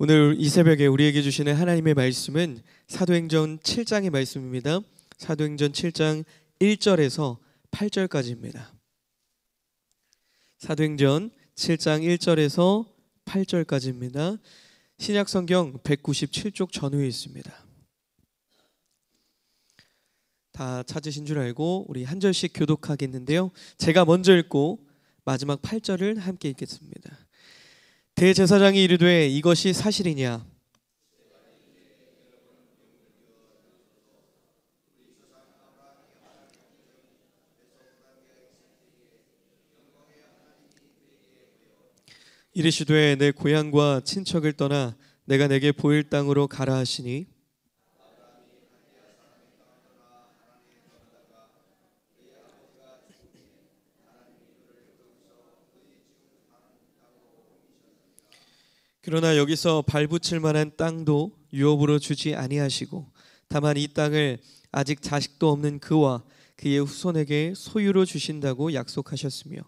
오늘 이 새벽에 우리에게 주시는 하나님의 말씀은 사도행전 7장의 말씀입니다. 사도행전 7장 1절에서 8절까지입니다. 사도행전 7장 1절에서 8절까지입니다. 신약성경 197쪽 전후에 있습니다. 다 찾으신 줄 알고 우리 한 절씩 교독하겠는데요. 제가 먼저 읽고 마지막 8절을 함께 읽겠습니다. 대제사장이 이르되 이것이 사실이냐? 이르시되 내 고향과 친척을 떠나 내가 내게 보일 땅으로 가라 하시니 그러나 여기서 발붙일 만한 땅도 유업으로 주지 아니하시고 다만 이 땅을 아직 자식도 없는 그와 그의 후손에게 소유로 주신다고 약속하셨으며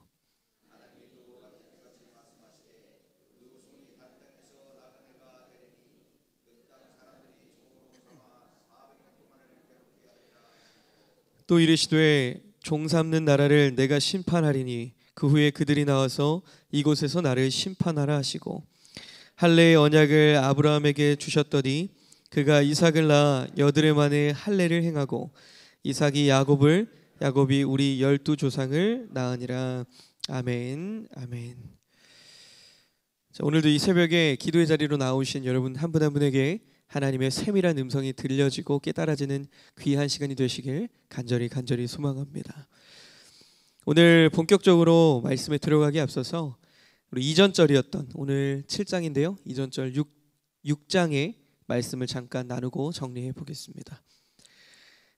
또 이르시되 종 삼는 나라를 내가 심판하리니 그 후에 그들이 나와서 이곳에서 나를 심판하라 하시고 할례의 언약을 아브라함에게 주셨더니 그가 이삭을 낳아 여드레 만에 할례를 행하고 이삭이 야곱이 우리 12조상을 낳으니라. 아멘. 아멘. 자, 오늘도 이 새벽에 기도의 자리로 나오신 여러분 한 분 한 분에게 하나님의 세밀한 음성이 들려지고 깨달아지는 귀한 시간이 되시길 간절히 소망합니다. 오늘 본격적으로 말씀에 들어가기 앞서서 우리 이전절이었던 오늘 7장인데요. 이전절 6장의 말씀을 잠깐 나누고 정리해 보겠습니다.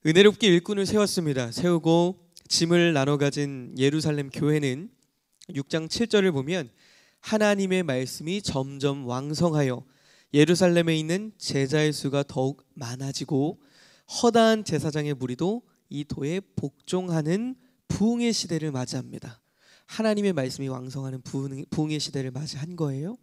은혜롭게 일꾼을 세웠습니다. 세우고 짐을 나눠 가진 예루살렘 교회는 6장 7절을 보면 하나님의 말씀이 점점 왕성하여 예루살렘에 있는 제자의 수가 더욱 많아지고 허다한 제사장의 무리도 이 도에 복종하는 부흥의 시대를 맞이합니다. 하나님의 말씀이 왕성하는 부흥의 시대를 맞이한 거예요.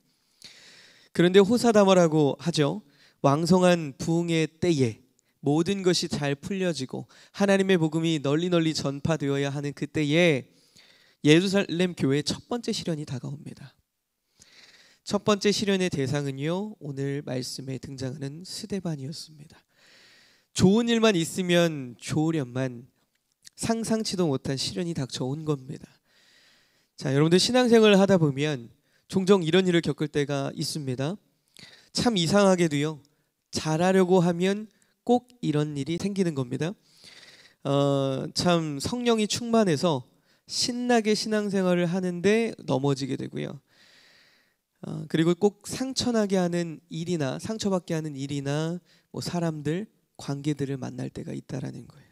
그런데 호사다마라고 하죠. 왕성한 부흥의 때에 모든 것이 잘 풀려지고 하나님의 복음이 널리 전파되어야 하는 그때에 예루살렘 교회의 첫 번째 시련이 다가옵니다. 첫 번째 시련의 대상은요, 오늘 말씀에 등장하는 스데반이었습니다. 좋은 일만 있으면 좋으련만 상상치도 못한 시련이 닥쳐온 겁니다. 자, 여러분들 신앙생활을 하다 보면 종종 이런 일을 겪을 때가 있습니다. 참 이상하게도요, 잘하려고 하면 꼭 이런 일이 생기는 겁니다. 참 성령이 충만해서 신나게 신앙생활을 하는데 넘어지게 되고요. 그리고 꼭 상처나게 하는 일이나 상처받게 하는 일이나 뭐 사람들, 관계들을 만날 때가 있다라는 거예요.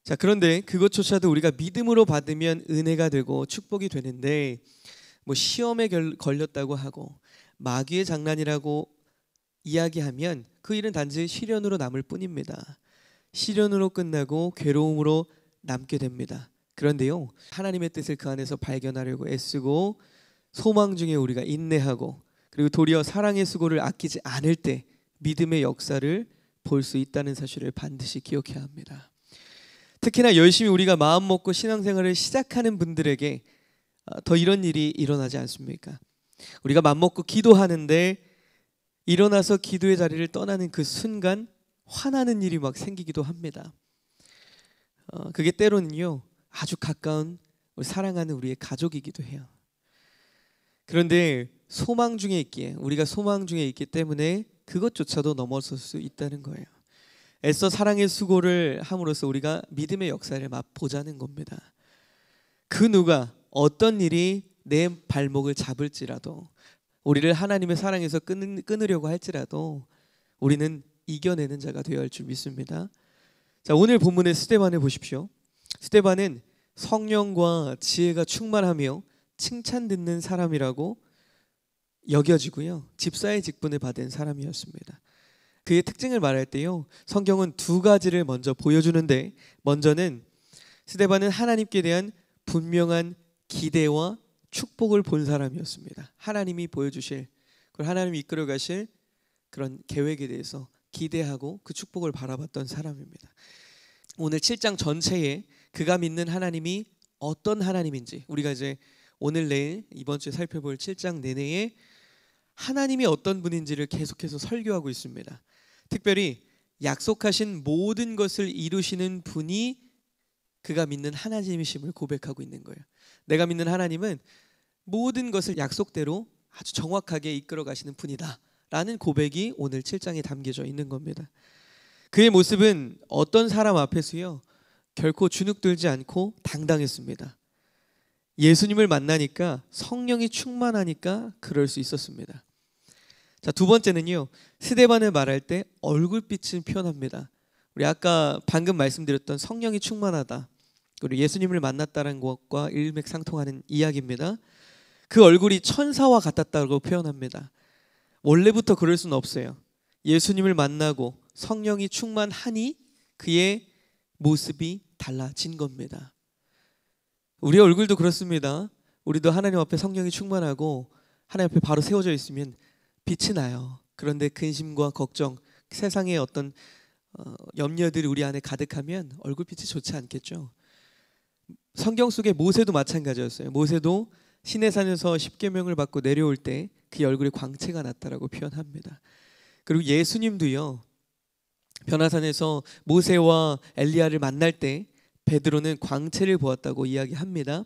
자, 그런데 그것조차도 우리가 믿음으로 받으면 은혜가 되고 축복이 되는데 뭐 시험에 걸렸다고 하고 마귀의 장난이라고 이야기하면 그 일은 단지 시련으로 남을 뿐입니다. 시련으로 끝나고 괴로움으로 남게 됩니다. 그런데요, 하나님의 뜻을 그 안에서 발견하려고 애쓰고 소망 중에 우리가 인내하고 그리고 도리어 사랑의 수고를 아끼지 않을 때 믿음의 역사를 볼 수 있다는 사실을 반드시 기억해야 합니다. 특히나 열심히 우리가 마음 먹고 신앙생활을 시작하는 분들에게 더 이런 일이 일어나지 않습니까? 우리가 맘 먹고 기도하는데 일어나서 기도의 자리를 떠나는 그 순간 화나는 일이 막 생기기도 합니다. 그게 때로는요, 아주 가까운 사랑하는 우리의 가족이기도 해요. 그런데 우리가 소망 중에 있기 때문에 그것조차도 넘어설 수 있다는 거예요. 애써 사랑의 수고를 함으로써 우리가 믿음의 역사를 맛보자는 겁니다. 그 누가 어떤 일이 내 발목을 잡을지라도 우리를 하나님의 사랑에서 끊으려고 할지라도 우리는 이겨내는 자가 되어야 할 줄 믿습니다. 자, 오늘 본문의 스데반을 보십시오. 스데반은 성령과 지혜가 충만하며 칭찬 듣는 사람이라고 여겨지고요, 집사의 직분을 받은 사람이었습니다. 그의 특징을 말할 때요, 성경은 두 가지를 먼저 보여주는데, 먼저는 스데반은 하나님께 대한 분명한 기대와 축복을 본 사람이었습니다. 하나님이 보여주실 그걸 하나님이 이끌어 가실 그런 계획에 대해서 기대하고 그 축복을 바라봤던 사람입니다. 오늘 7장 전체에 그가 믿는 하나님이 어떤 하나님인지 우리가 이제 오늘 내일 이번 주에 살펴볼 7장 내내에 하나님이 어떤 분인지를 계속해서 설교하고 있습니다. 특별히 약속하신 모든 것을 이루시는 분이 그가 믿는 하나님이심을 고백하고 있는 거예요. 내가 믿는 하나님은 모든 것을 약속대로 아주 정확하게 이끌어 가시는 분이다 라는 고백이 오늘 7장에 담겨져 있는 겁니다. 그의 모습은 어떤 사람 앞에서요 결코 주눅들지 않고 당당했습니다. 예수님을 만나니까 성령이 충만하니까 그럴 수 있었습니다. 자, 두 번째는요, 스데반을 말할 때 얼굴빛을 표현합니다. 우리 아까 방금 말씀드렸던 성령이 충만하다, 그리고 예수님을 만났다는 것과 일맥상통하는 이야기입니다. 그 얼굴이 천사와 같았다고 표현합니다. 원래부터 그럴 수는 없어요. 예수님을 만나고 성령이 충만하니 그의 모습이 달라진 겁니다. 우리 얼굴도 그렇습니다. 우리도 하나님 앞에 성령이 충만하고 하나님 앞에 바로 세워져 있으면 빛이 나요. 그런데 근심과 걱정, 세상의 어떤 염려들이 우리 안에 가득하면 얼굴빛이 좋지 않겠죠. 성경 속의 모세도 마찬가지였어요. 모세도 시내산에서 십계명을 받고 내려올 때 그 얼굴에 광채가 났다라고 표현합니다. 그리고 예수님도요, 변화산에서 모세와 엘리야를 만날 때 베드로는 광채를 보았다고 이야기합니다.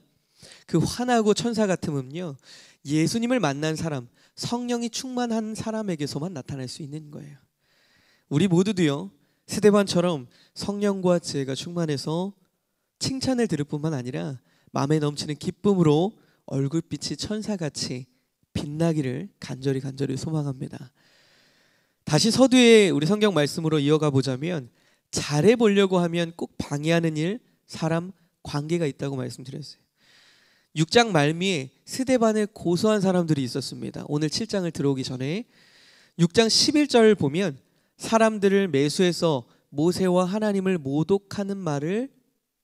그 환하고 천사 같음은요, 예수님을 만난 사람, 성령이 충만한 사람에게서만 나타날 수 있는 거예요. 우리 모두도요, 스데반처럼 성령과 지혜가 충만해서 칭찬을 들을 뿐만 아니라 마음에 넘치는 기쁨으로 얼굴빛이 천사같이 빛나기를 간절히 소망합니다. 다시 서두에 우리 성경 말씀으로 이어가 보자면, 잘해보려고 하면 꼭 방해하는 일, 사람, 관계가 있다고 말씀드렸어요. 6장 말미에 스데반을 고소한 사람들이 있었습니다. 오늘 7장을 들어오기 전에 6장 11절을 보면 사람들을 매수해서 모세와 하나님을 모독하는 말을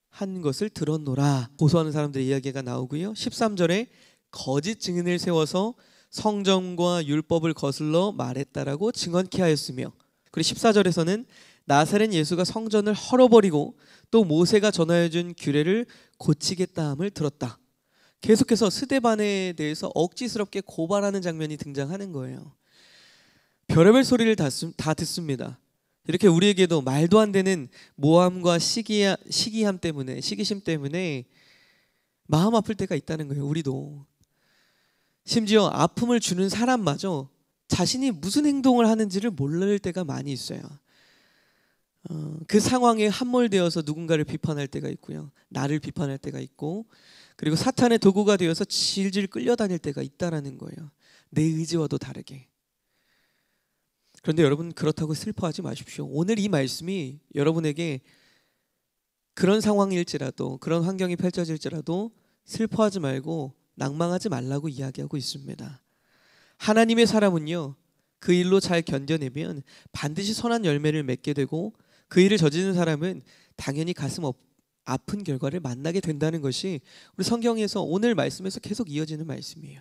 한 것을 들었노라, 고소하는 사람들의 이야기가 나오고요. 13절에 거짓 증인을 세워서 성전과 율법을 거슬러 말했다라고 증언케 하였으며, 그리고 14절에서는 나사렛 예수가 성전을 헐어버리고 또 모세가 전하여준 규례를 고치겠다 함을 들었다. 계속해서 스데반에 대해서 억지스럽게 고발하는 장면이 등장하는 거예요. 별의별 소리를 다 듣습니다. 이렇게 우리에게도 말도 안 되는 모함과 시기심 때문에 마음 아플 때가 있다는 거예요. 우리도 심지어 아픔을 주는 사람마저 자신이 무슨 행동을 하는지를 모를 때가 많이 있어요. 그 상황에 함몰되어서 누군가를 비판할 때가 있고요, 나를 비판할 때가 있고, 그리고 사탄의 도구가 되어서 질질 끌려다닐 때가 있다라는 거예요. 내 의지와도 다르게. 그런데 여러분, 그렇다고 슬퍼하지 마십시오. 오늘 이 말씀이 여러분에게 그런 상황일지라도, 그런 환경이 펼쳐질지라도 슬퍼하지 말고 낭망하지 말라고 이야기하고 있습니다. 하나님의 사람은요, 그 일로 잘 견뎌내면 반드시 선한 열매를 맺게 되고, 그 일을 저지르는 사람은 당연히 가슴 아픈 결과를 만나게 된다는 것이 우리 성경에서 오늘 말씀에서 계속 이어지는 말씀이에요.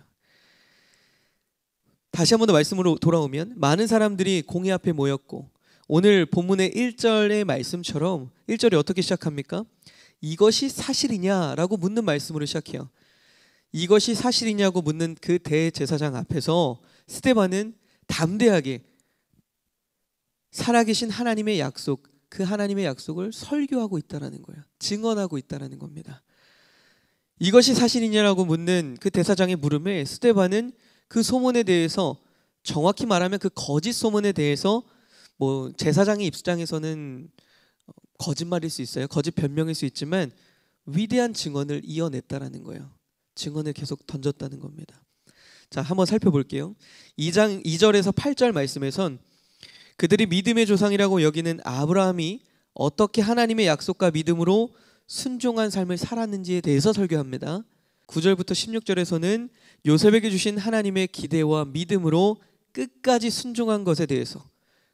다시 한 번 더 말씀으로 돌아오면, 많은 사람들이 공회 앞에 모였고, 오늘 본문의 1절의 말씀처럼 1절이 어떻게 시작합니까? 이것이 사실이냐라고 묻는 말씀으로 시작해요. 이것이 사실이냐고 묻는 그 대제사장 앞에서 스데반은 담대하게 살아계신 하나님의 약속, 그 하나님의 약속을 설교하고 있다는 거예요. 증언하고 있다는 겁니다. 이것이 사실이냐라고 묻는 그 대사장의 물음에 스데반은 그 소문에 대해서, 정확히 말하면 그 거짓 소문에 대해서, 뭐 제사장의 입장에서는 거짓말일 수 있어요. 거짓 변명일 수 있지만 위대한 증언을 이어냈다라는 거예요. 증언을 계속 던졌다는 겁니다. 자, 한번 살펴볼게요. 2장 2절에서 8절 말씀에선 그들이 믿음의 조상이라고 여기는 아브라함이 어떻게 하나님의 약속과 믿음으로 순종한 삶을 살았는지에 대해서 설교합니다. 9절부터 16절에서는 요셉에게 주신 하나님의 기대와 믿음으로 끝까지 순종한 것에 대해서,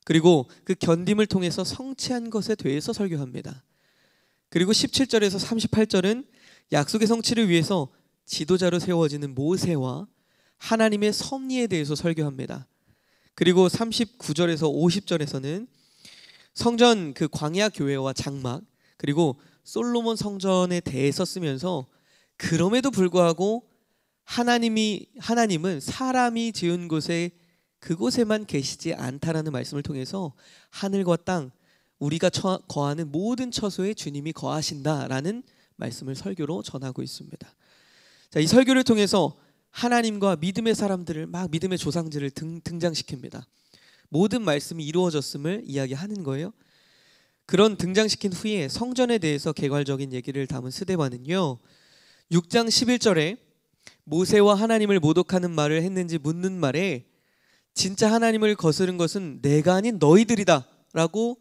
그리고 그 견딤을 통해서 성취한 것에 대해서 설교합니다. 그리고 17절에서 38절은 약속의 성취를 위해서 지도자로 세워지는 모세와 하나님의 섭리에 대해서 설교합니다. 그리고 39절에서 50절에서는 성전 그 광야 교회와 장막 그리고 솔로몬 성전에 대해서 쓰면서 그럼에도 불구하고 하나님은 사람이 지은 곳에 그곳에만 계시지 않다라는 말씀을 통해서 하늘과 땅 우리가 거하는 모든 처소에 주님이 거하신다라는 말씀을 설교로 전하고 있습니다. 자, 이 설교를 통해서 하나님과 믿음의 사람들을 막 믿음의 조상들을 등장시킵니다. 모든 말씀이 이루어졌음을 이야기하는 거예요. 그런 등장시킨 후에 성전에 대해서 개괄적인 얘기를 담은 스데반은요 6장 11절에 모세와 하나님을 모독하는 말을 했는지 묻는 말에 진짜 하나님을 거스른 것은 내가 아닌 너희들이다 라고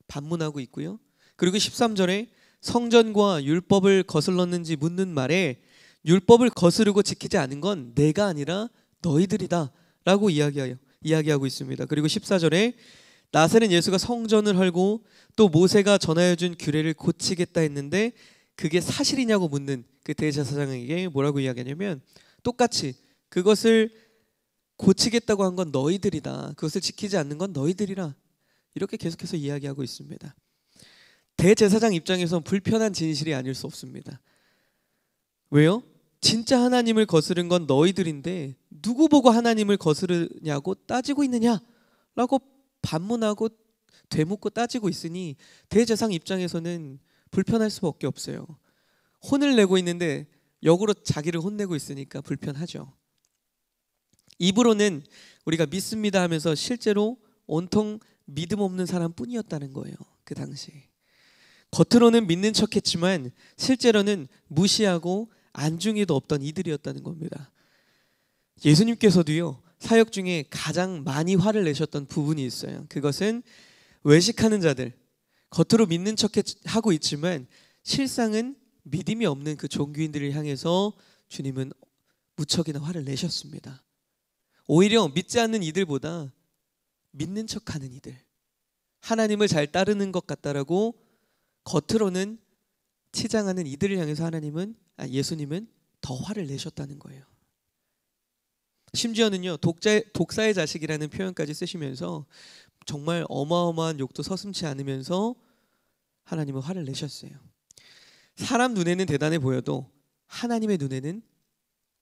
반문하고 있고요. 그리고 13절에 성전과 율법을 거슬렀는지 묻는 말에 율법을 거스르고 지키지 않은 건 내가 아니라 너희들이다 라고 이야기하고 있습니다. 그리고 14절에 나사렛 예수가 성전을 헐고 또 모세가 전하여준 규례를 고치겠다 했는데 그게 사실이냐고 묻는 그 대제사장에게 뭐라고 이야기하냐면 똑같이 그것을 고치겠다고 한 건 너희들이다. 그것을 지키지 않는 건 너희들이라. 이렇게 계속해서 이야기하고 있습니다. 대제사장 입장에선 불편한 진실이 아닐 수 없습니다. 왜요? 진짜 하나님을 거스른 건 너희들인데 누구 보고 하나님을 거스르냐고 따지고 있느냐라고 반문하고 되묻고 따지고 있으니 대제사장 입장에서는 불편할 수밖에 없어요. 혼을 내고 있는데 역으로 자기를 혼내고 있으니까 불편하죠. 입으로는 우리가 믿습니다 하면서 실제로 온통 믿음 없는 사람뿐이었다는 거예요. 그 당시 겉으로는 믿는 척했지만 실제로는 무시하고 안중에도 없던 이들이었다는 겁니다. 예수님께서도요 사역 중에 가장 많이 화를 내셨던 부분이 있어요. 그것은 외식하는 자들, 겉으로 믿는 척하고 있지만 실상은 믿음이 없는 그 종교인들을 향해서 주님은 무척이나 화를 내셨습니다. 오히려 믿지 않는 이들보다 믿는 척하는 이들, 하나님을 잘 따르는 것 같다라고 겉으로는 치장하는 이들을 향해서 예수님은 더 화를 내셨다는 거예요. 심지어는요 독사의 자식이라는 표현까지 쓰시면서 정말 어마어마한 욕도 서슴지 않으면서 하나님은 화를 내셨어요. 사람 눈에는 대단해 보여도 하나님의 눈에는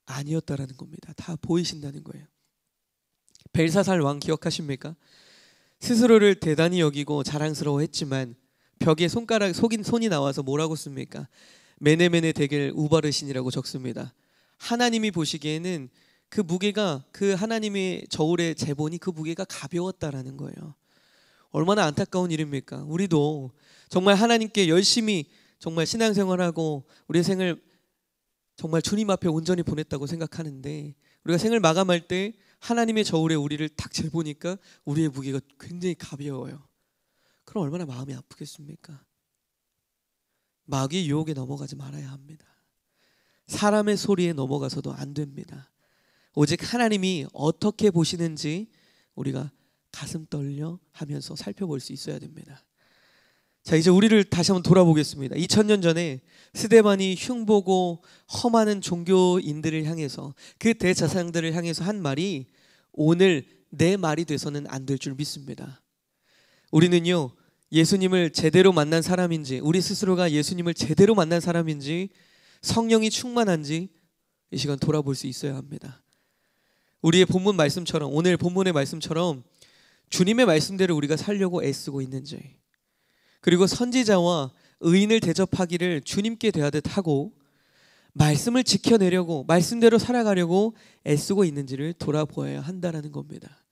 아니었다라는 겁니다. 다 보이신다는 거예요. 벨사살 왕 기억하십니까? 스스로를 대단히 여기고 자랑스러워했지만 벽에 손이 나와서 뭐라고 씁니까? 메네메네 데겔 우바르신이라고 적습니다. 하나님이 보시기에는 그 무게가 그 하나님의 저울의 재본이 그 무게가 가벼웠다라는 거예요. 얼마나 안타까운 일입니까? 우리도 정말 하나님께 열심히 정말 신앙생활하고 우리의 생을 정말 주님 앞에 온전히 보냈다고 생각하는데 우리가 생을 마감할 때 하나님의 저울에 우리를 탁 재보니까 우리의 무게가 굉장히 가벼워요. 그럼 얼마나 마음이 아프겠습니까? 마귀의 유혹에 넘어가지 말아야 합니다. 사람의 소리에 넘어가서도 안 됩니다. 오직 하나님이 어떻게 보시는지 우리가 가슴 떨려 하면서 살펴볼 수 있어야 됩니다. 자, 이제 우리를 다시 한번 돌아보겠습니다. 2000년 전에 스데반이 흉보고 험하는 종교인들을 향해서 그 대제사장들을 향해서 한 말이 오늘 내 말이 돼서는 안 될 줄 믿습니다. 우리는요 예수님을 제대로 만난 사람인지 우리 스스로가 예수님을 제대로 만난 사람인지 성령이 충만한지 이 시간 돌아볼 수 있어야 합니다. 우리의 본문 말씀처럼 오늘 본문의 말씀처럼 주님의 말씀대로 우리가 살려고 애쓰고 있는지 그리고 선지자와 의인을 대접하기를 주님께 대하듯 하고 말씀을 지켜내려고 말씀대로 살아가려고 애쓰고 있는지를 돌아보아야 한다는 겁니다.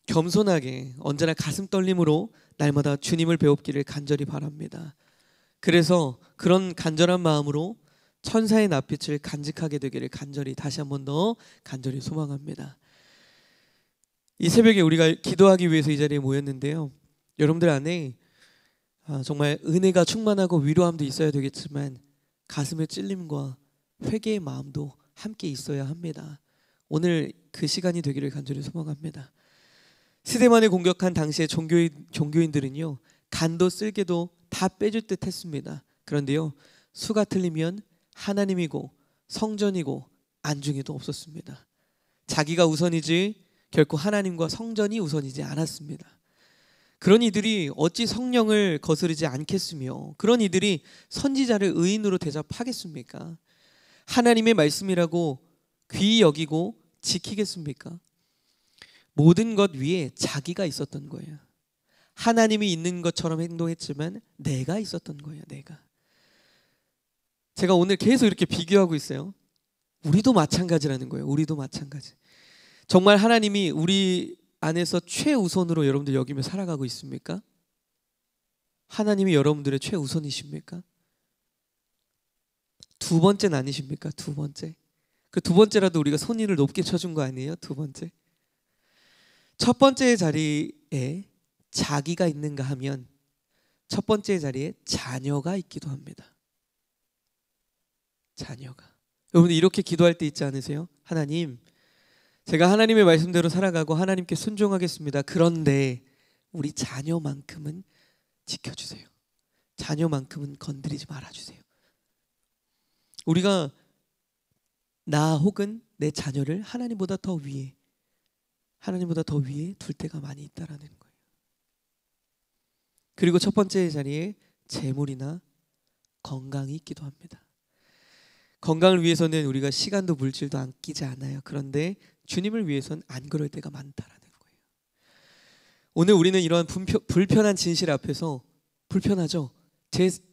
겸손하게 언제나 가슴 떨림으로 날마다 주님을 배웁기를 간절히 바랍니다. 그래서 그런 간절한 마음으로 천사의 낯빛을 간직하게 되기를 간절히 다시 한 번 더 간절히 소망합니다. 이 새벽에 우리가 기도하기 위해서 이 자리에 모였는데요. 여러분들 안에 정말 은혜가 충만하고 위로함도 있어야 되겠지만 가슴의 찔림과 회개의 마음도 함께 있어야 합니다. 오늘 그 시간이 되기를 간절히 소망합니다. 스데반을 공격한 당시의 종교인들은요 간도 쓸개도 다 빼줄 듯 했습니다. 그런데요 수가 틀리면 하나님이고 성전이고 안중에도 없었습니다. 자기가 우선이지 결코 하나님과 성전이 우선이지 않았습니다. 그런 이들이 어찌 성령을 거스르지 않겠으며 그런 이들이 선지자를 의인으로 대접하겠습니까? 하나님의 말씀이라고 귀히 여기고 지키겠습니까? 모든 것 위에 자기가 있었던 거예요. 하나님이 있는 것처럼 행동했지만 내가 있었던 거예요. 내가. 제가 오늘 계속 이렇게 비교하고 있어요. 우리도 마찬가지라는 거예요. 우리도 마찬가지. 정말 하나님이 우리 안에서 최우선으로 여러분들 여기며 살아가고 있습니까? 하나님이 여러분들의 최우선이십니까? 두 번째는 아니십니까? 두 번째. 그 두 번째라도 우리가 손위를 높게 쳐준 거 아니에요? 두 번째. 첫 번째 자리에 자기가 있는가 하면 첫 번째 자리에 자녀가 있기도 합니다. 자녀가. 여러분 이렇게 기도할 때 있지 않으세요? 하나님, 제가 하나님의 말씀대로 살아가고 하나님께 순종하겠습니다. 그런데 우리 자녀만큼은 지켜주세요. 자녀만큼은 건드리지 말아주세요. 우리가 나 혹은 내 자녀를 하나님보다 더 위에 둘 때가 많이 있다라는 거예요. 그리고 첫 번째 자리에 재물이나 건강이 있기도 합니다. 건강을 위해서는 우리가 시간도 물질도 아끼지 않아요. 그런데 주님을 위해서는 안 그럴 때가 많다라는 거예요. 오늘 우리는 이러한 불편한 진실 앞에서 불편하죠.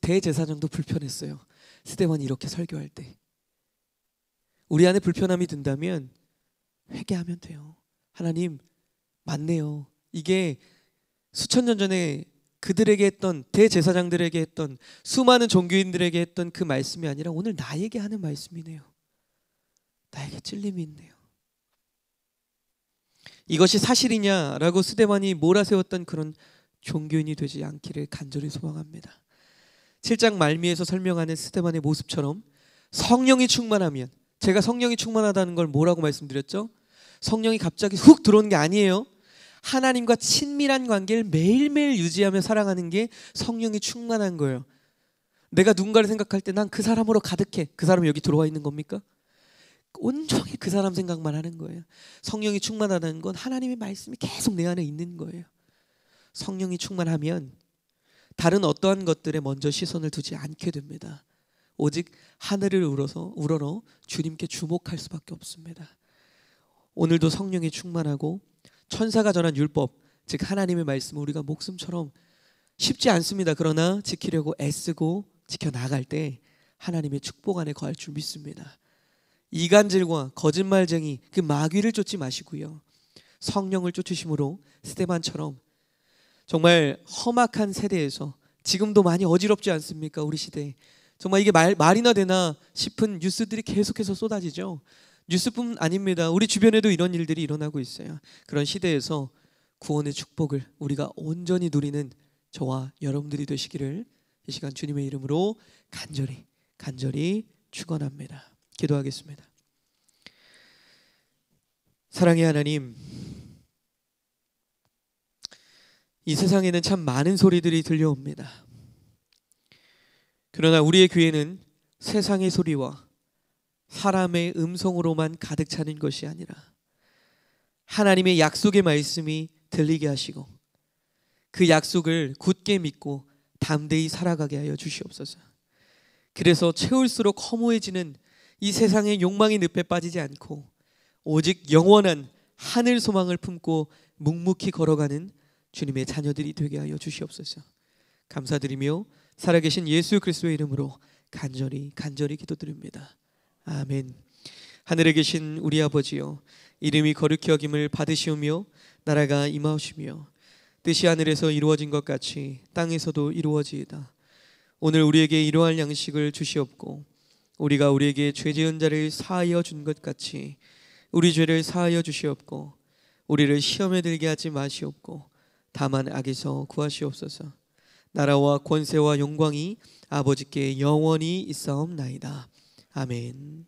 대제사장도 불편했어요. 스데반이 이렇게 설교할 때. 우리 안에 불편함이 든다면 회개하면 돼요. 하나님, 맞네요. 이게 수천 년 전에 그들에게 했던, 대제사장들에게 했던, 수많은 종교인들에게 했던 그 말씀이 아니라 오늘 나에게 하는 말씀이네요. 나에게 찔림이 있네요. 이것이 사실이냐라고 스데반이 몰아세웠던 그런 종교인이 되지 않기를 간절히 소망합니다. 7장 말미에서 설명하는 스데반의 모습처럼 성령이 충만하면, 제가 성령이 충만하다는 걸 뭐라고 말씀드렸죠? 성령이 갑자기 훅 들어오는 게 아니에요. 하나님과 친밀한 관계를 매일매일 유지하며 살아가는 게 성령이 충만한 거예요. 내가 누군가를 생각할 때 난 그 사람으로 가득해. 그 사람이 여기 들어와 있는 겁니까? 온종일 그 사람 생각만 하는 거예요. 성령이 충만하다는 건 하나님의 말씀이 계속 내 안에 있는 거예요. 성령이 충만하면 다른 어떠한 것들에 먼저 시선을 두지 않게 됩니다. 오직 하늘을 우러러 주님께 주목할 수밖에 없습니다. 오늘도 성령이 충만하고 천사가 전한 율법, 즉 하나님의 말씀을 우리가 목숨처럼 쉽지 않습니다. 그러나 지키려고 애쓰고 지켜나갈 때 하나님의 축복 안에 거할 줄 믿습니다. 이간질과 거짓말쟁이 그 마귀를 쫓지 마시고요. 성령을 쫓으심으로 스데반처럼 정말 험악한 세대에서 지금도 많이 어지럽지 않습니까? 우리 시대에 정말 이게 말이나 되나 싶은 뉴스들이 계속해서 쏟아지죠. 뉴스뿐 아닙니다. 우리 주변에도 이런 일들이 일어나고 있어요. 그런 시대에서 구원의 축복을 우리가 온전히 누리는 저와 여러분들이 되시기를 이 시간 주님의 이름으로 간절히 축원합니다. 기도하겠습니다. 사랑의 하나님, 이 세상에는 참 많은 소리들이 들려옵니다. 그러나 우리의 귀에는 세상의 소리와 사람의 음성으로만 가득 차는 것이 아니라 하나님의 약속의 말씀이 들리게 하시고 그 약속을 굳게 믿고 담대히 살아가게 하여 주시옵소서. 그래서 채울수록 허무해지는 이 세상의 욕망의 늪에 빠지지 않고 오직 영원한 하늘 소망을 품고 묵묵히 걸어가는 주님의 자녀들이 되게 하여 주시옵소서. 감사드리며 살아계신 예수 그리스도의 이름으로 간절히 기도드립니다. 아멘. 하늘에 계신 우리 아버지여, 이름이 거룩히 여김을 받으시오며 나라가 임하오시며 뜻이 하늘에서 이루어진 것 같이 땅에서도 이루어지이다. 오늘 우리에게 이러할 양식을 주시옵고 우리가 우리에게 죄 지은 자를 사하여 준 것 같이 우리 죄를 사하여 주시옵고 우리를 시험에 들게 하지 마시옵고 다만 악에서 구하시옵소서. 나라와 권세와 영광이 아버지께 영원히 있사옵나이다. 아멘.